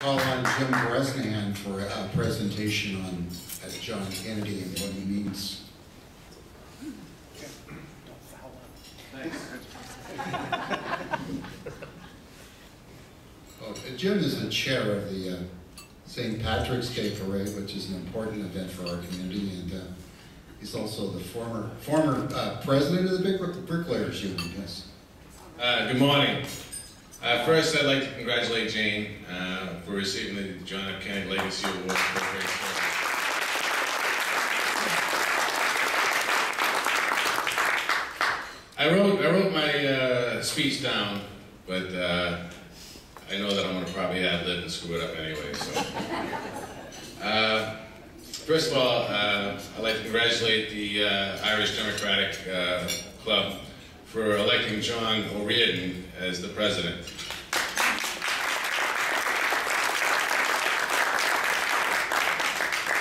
call on Jim Bresnahan for a presentation on John Kennedy and what he means. Jim is the chair of the St. Patrick's Day Parade, which is an important event for our community, and he's also the former president of the Bricklayers Union. Yes. Good morning. First, I'd like to congratulate Jane for receiving the John F. Kennedy Legacy Award for a great service. I wrote my speech down, but I know that I'm going to probably ad-lib and screw it up anyway. So, first of all, I'd like to congratulate the Irish Democratic Club for electing John O'Riordan as the president.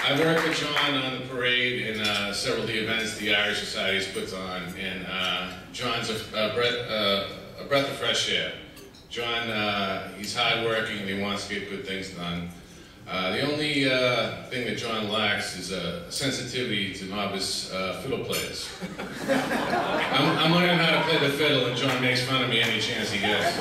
I worked with John on the parade and several of the events the Irish Society has put on, and John's a breath of fresh air. John, he's hardworking and he wants to get good things done. The only thing that John lacks is a sensitivity to novice fiddle players. I'm learning how to play the fiddle, and John makes fun of me any chance he gets.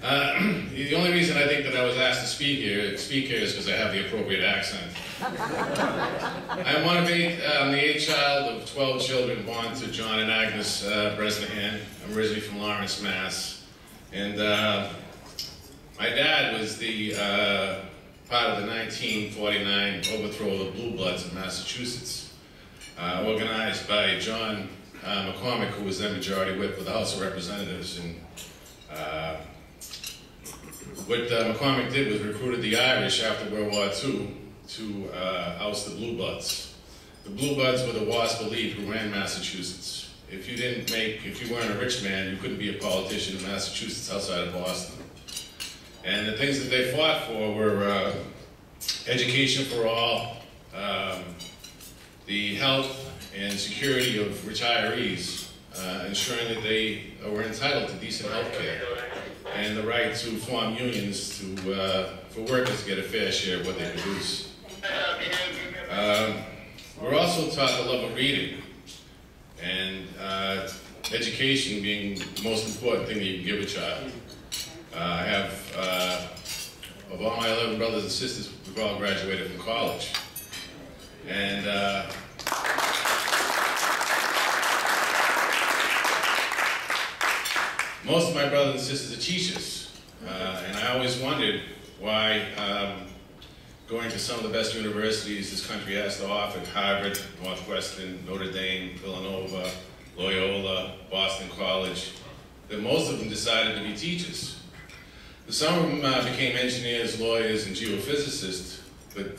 The only reason I think that I was asked to speak here is because I have the appropriate accent. I want to be the eighth child of 12 children born to John and Agnes Bresnahan. I'm originally from Lawrence, Mass. And my dad was the part of the 1949 overthrow of the Blue Bloods in Massachusetts, organized by John McCormick, who was then Majority Whip of the House of Representatives. And what McCormick did was recruited the Irish after World War II to oust the Blue Bloods. The Blue Bloods were the WASP elite who ran Massachusetts. If you weren't a rich man, you couldn't be a politician in Massachusetts outside of Boston. And the things that they fought for were education for all, the health and security of retirees, ensuring that they were entitled to decent health care, and the right to form unions for workers to get a fair share of what they produce. We're also taught the love of reading, and education being the most important thing that you can give a child. I have, of all my 11 brothers and sisters, we've all graduated from college. And most of my brothers and sisters are teachers. And I always wondered why going to some of the best universities this country has to offer, Harvard, Northwestern, Notre Dame, Villanova, Loyola, Boston College, that most of them decided to be teachers. Some of them became engineers, lawyers, and geophysicists, but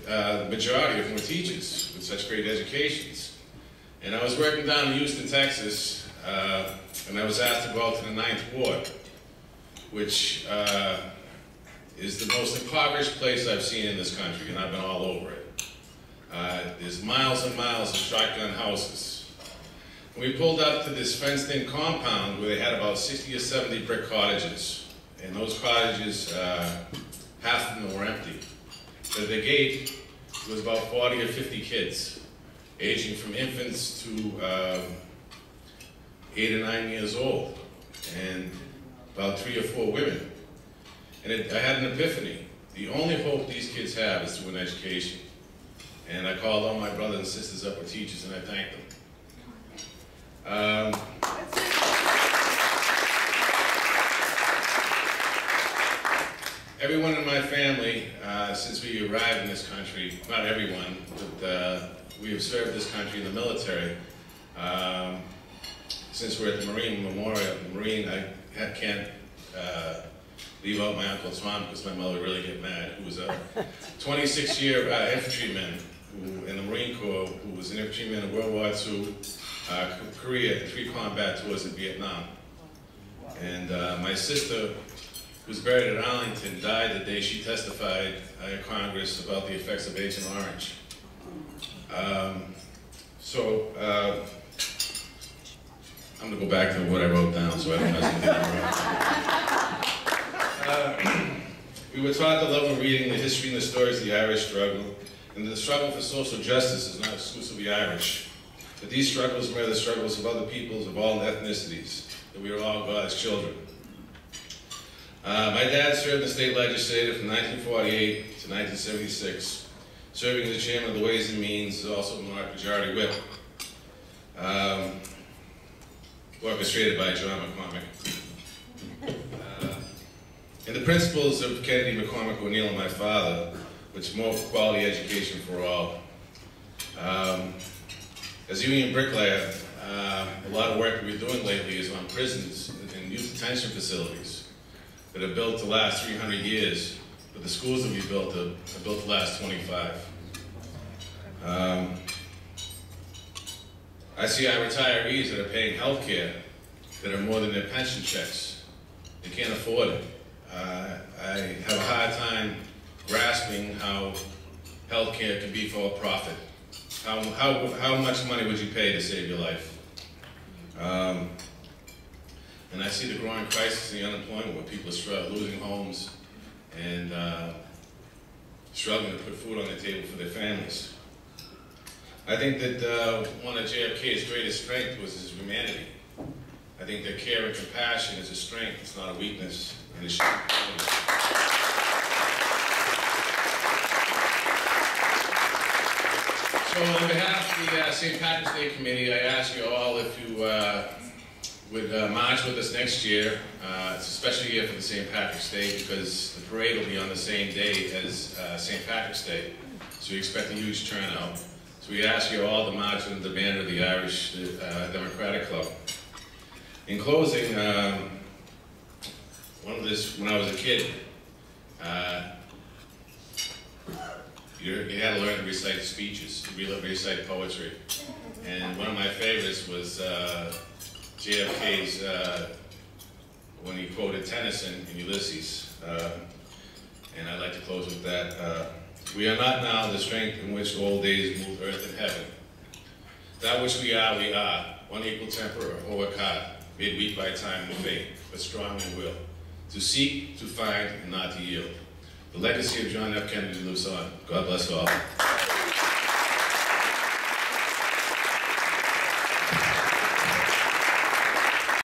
the majority of them were teachers with such great educations. And I was working down in Houston, Texas, and I was asked to go out to the 9th Ward, which is the most impoverished place I've seen in this country, and I've been all over it. There's miles and miles of shotgun houses. And we pulled up to this fenced-in compound where they had about 60 or 70 brick cottages. And those cottages, half of them were empty. But at the gate, there was about 40 or 50 kids, aging from infants to 8 or 9 years old, and about 3 or 4 women. And I had an epiphany. The only hope these kids have is through an education. And I called all my brothers and sisters up with teachers, and I thanked them. Everyone in my family, since we arrived in this country, not everyone, but we have served this country in the military. Since we're at the Marine Memorial, I can't leave out my Uncle Tom because my mother would really get mad, who was a 26-year infantryman in the Marine Corps, who was an infantryman in World War II, Korea, and 3 combat tours in Vietnam. And my sister, who was buried at Arlington, died the day she testified at Congress about the effects of Agent Orange. I'm going to go back to what I wrote down so I don't mess anything up. We were taught the love of reading, the history and the stories of the Irish struggle, and the struggle for social justice is not exclusively Irish. But these struggles mirror the struggles of other peoples of all ethnicities, that we are all God's children. My dad served in the state legislature from 1948 to 1976, serving as the chairman of the Ways and Means, also majority whip, orchestrated by John McCormick. And the principles of Kennedy, McCormick, O'Neill, and my father, which more quality education for all. As a union bricklayer, a lot of work we're doing lately is on prisons and youth detention facilities that have built the last 300 years, but the schools that we built have built the last 25. I see our retirees that are paying health care that are more than their pension checks. They can't afford it. I have a hard time grasping how health care can be for a profit. How much money would you pay to save your life? And I see the growing crisis in the unemployment where people are losing homes and struggling to put food on the table for their families. I think that one of JFK's greatest strengths was his humanity. I think that care and compassion is a strength, it's not a weakness, and it should be. So on behalf of the St. Patrick's Day Committee, I ask you all if you would march with us next year. It's a special year for the St. Patrick's Day because the parade will be on the same day as St. Patrick's Day. So we expect a huge turnout. So we ask you all to march under the banner of the Irish Democratic Club. In closing, when I was a kid, you had to learn to recite speeches, to recite poetry. And one of my favorites was JFK's, when he quoted Tennyson in Ulysses. And I'd like to close with that. We are not now the strength in which old days moved earth and heaven. That which we are, one equal temper, a heroic heart, made weak by time and fate, but strong in will. To seek, to find, and not to yield. The legacy of John F. Kennedy lives on. God bless all.